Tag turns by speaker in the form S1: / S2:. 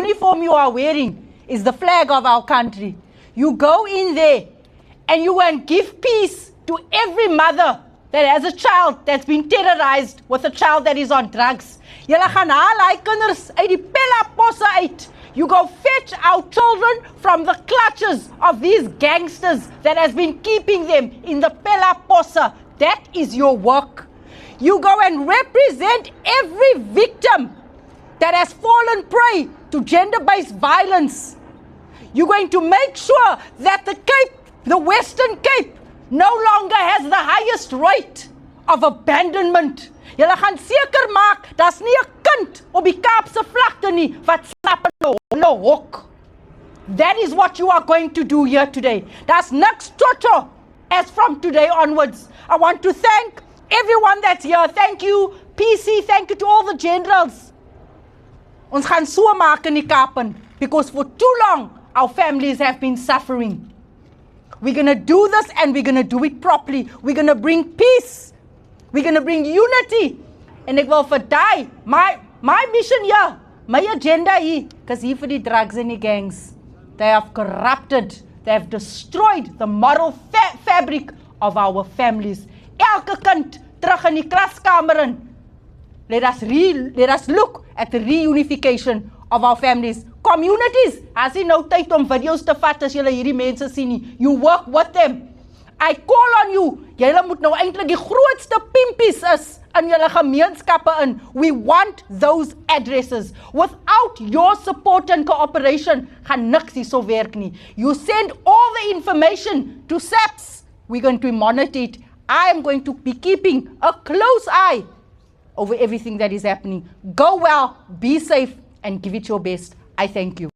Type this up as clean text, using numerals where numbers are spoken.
S1: uniform you are wearing is the flag of our country. You go in there and you can give peace to every mother that has a child that's been terrorized with a child that is on drugs. Julle gaan haal hy kinders uit die Pella-posse uit. You go fetch our children from the clutches of these gangsters that has been keeping them in the Pella-posse. That is your work. You go and represent every victim that has fallen prey to gender-based violence. You're going to make sure that the Cape, the Western Cape, no longer has the highest rate of abandonment. Julle gaan seker maak, daar's nie 'n kind op die Kaapse vlakte nie wat slap in 'n hok. That is what you are going to do here today. That's next Chocho as from today onwards. I want to thank everyone that's here. Thank you, PC. Thank you to all the generals. Ons gaan so maak in die Kaapen, because for too long, our families have been suffering. We're going to do this and we're going to do it properly. We're going to bring peace. We're going to bring unity. And ek wil verdui, my mission here, my agenda here, because here for the drugs and the gangs, they have corrupted, they have destroyed the moral fabric of our families. Elke kind terug in die klaskamer in. Let us look at the reunification of our families. Communities, as jy nou tyd om video's te vat as julle hierdie mense sien nie. You work with them. I call on you. Julle moet nou eintlik die grootste pimpies is in julle gemeenskappe in. We want those addresses. Without your support and cooperation, gaan niks hierso werk nie. You send all the information to SAPS. We're going to monitor it. I am going to be keeping a close eye over everything that is happening. Go well, be safe, and give it your best. I thank you.